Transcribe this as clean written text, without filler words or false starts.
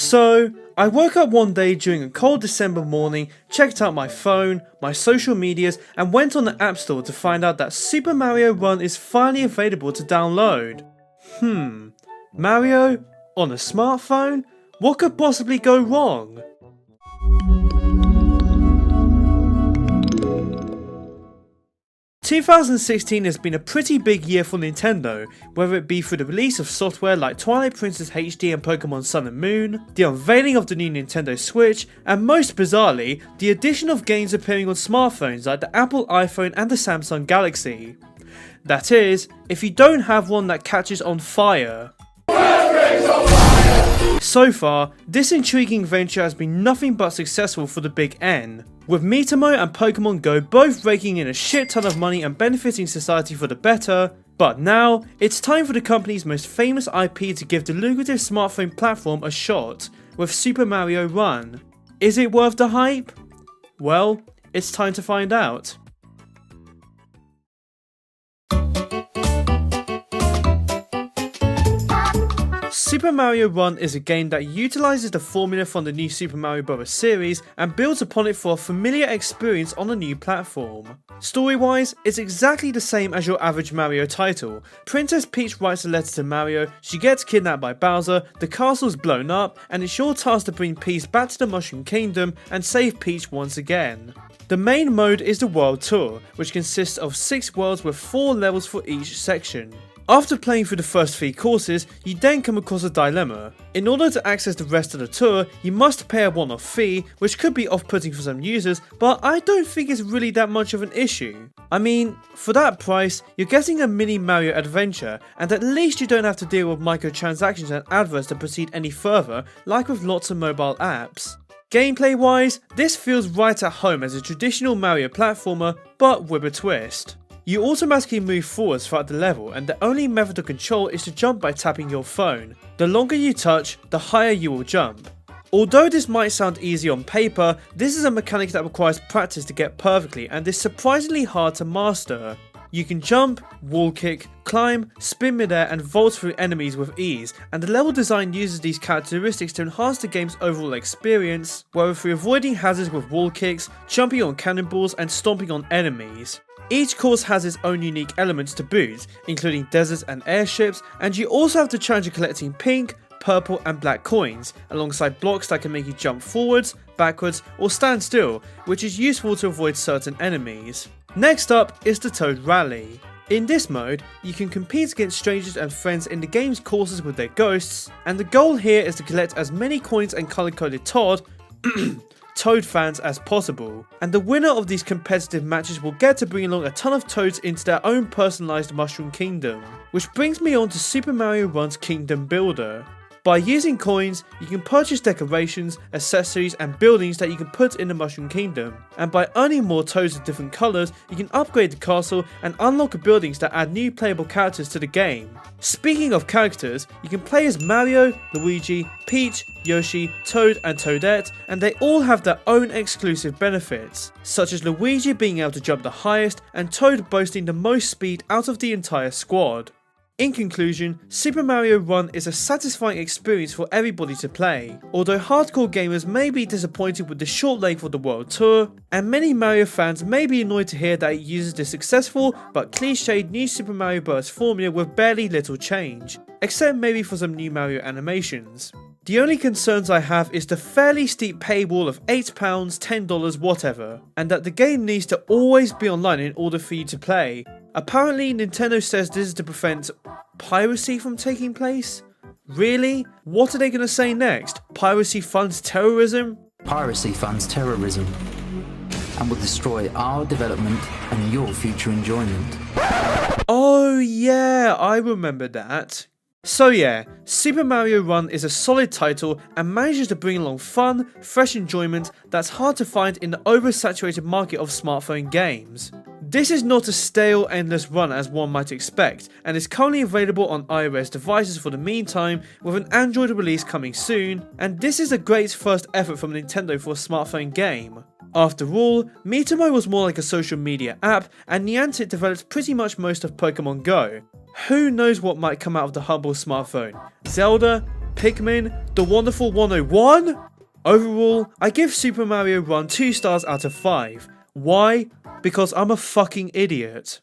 So, I woke up one day during a cold December morning, checked out my phone, my social medias, and went on the App Store to find out that Super Mario Run is finally available to download. Mario? On a smartphone? What could possibly go wrong? "2016 has been a pretty big year for Nintendo, whether it be through the release of software like Twilight Princess HD and Pokemon Sun and Moon, the unveiling of the new Nintendo Switch, and most bizarrely, the addition of games appearing on smartphones like the Apple iPhone and the Samsung Galaxy. That is, if you don't have one that catches on fire. So far, this intriguing venture has been nothing but successful for the big N, with Miitomo and Pokemon Go both raking in a shit ton of money and benefiting society for the better, but now, it's time for the company's most famous IP to give the lucrative smartphone platform a shot, with Super Mario Run. Is it worth the hype? Well, it's time to find out. Super Mario Run is a game that utilises the formula from the new Super Mario Bros. Series and builds upon it for a familiar experience on a new platform. Story-wise, it's exactly the same as your average Mario title. Princess Peach writes a letter to Mario, she gets kidnapped by Bowser, the castle's blown up, and it's your task to bring peace back to the Mushroom Kingdom and save Peach once again. The main mode is the World Tour, which consists of 6 worlds with 4 levels for each section. After playing through the first 3 courses, you then come across a dilemma. In order to access the rest of the tour, you must pay a one-off fee, which could be off-putting for some users, but I don't think it's really that much of an issue. I mean, for that price, you're getting a mini Mario adventure, and at least you don't have to deal with microtransactions and adverts to proceed any further, like with lots of mobile apps. Gameplay wise, this feels right at home as a traditional Mario platformer, but with a twist. You automatically move forwards throughout the level, and the only method of control is to jump by tapping your phone. The longer you touch, the higher you will jump. Although this might sound easy on paper, this is a mechanic that requires practice to get perfectly and is surprisingly hard to master. You can jump, wall kick, climb, spin midair and vault through enemies with ease, and the level design uses these characteristics to enhance the game's overall experience, whether through avoiding hazards with wall kicks, jumping on cannonballs and stomping on enemies. Each course has its own unique elements to boot, including deserts and airships, and you also have the challenge of collecting pink, purple and black coins, alongside blocks that can make you jump forwards, backwards or stand still, which is useful to avoid certain enemies. Next up is the Toad Rally. In this mode, you can compete against strangers and friends in the game's courses with their ghosts, and the goal here is to collect as many coins and colour-coded Toad fans as possible, and the winner of these competitive matches will get to bring along a ton of Toads into their own personalised Mushroom Kingdom. Which brings me on to Super Mario Run's Kingdom Builder. By using coins, you can purchase decorations, accessories and buildings that you can put in the Mushroom Kingdom, and by earning more Toads of different colours, you can upgrade the castle and unlock buildings that add new playable characters to the game. Speaking of characters, you can play as Mario, Luigi, Peach, Yoshi, Toad and Toadette, and they all have their own exclusive benefits, such as Luigi being able to jump the highest and Toad boasting the most speed out of the entire squad. In conclusion, Super Mario Run is a satisfying experience for everybody to play, although hardcore gamers may be disappointed with the short length of the World Tour, and many Mario fans may be annoyed to hear that it uses the successful but cliched new Super Mario Bros. Formula with barely little change, except maybe for some new Mario animations. The only concerns I have is the fairly steep paywall of £8, $10, whatever, and that the game needs to always be online in order for you to play. Apparently, Nintendo says this is to prevent piracy from taking place? Really? What are they going to say next? Piracy funds terrorism? Piracy funds terrorism and will destroy our development and your future enjoyment. Oh yeah, I remember that. So yeah, Super Mario Run is a solid title and manages to bring along fun, fresh enjoyment that's hard to find in the oversaturated market of smartphone games. This is not a stale, endless run as one might expect, and is currently available on iOS devices for the meantime, with an Android release coming soon, and this is a great first effort from Nintendo for a smartphone game. After all, Miitomo was more like a social media app, and Niantic developed pretty much most of Pokemon Go. Who knows what might come out of the humble smartphone? Zelda? Pikmin, The Wonderful 101? Overall, I give Super Mario Run 2 stars out of 5. Why? Because I'm a fucking idiot.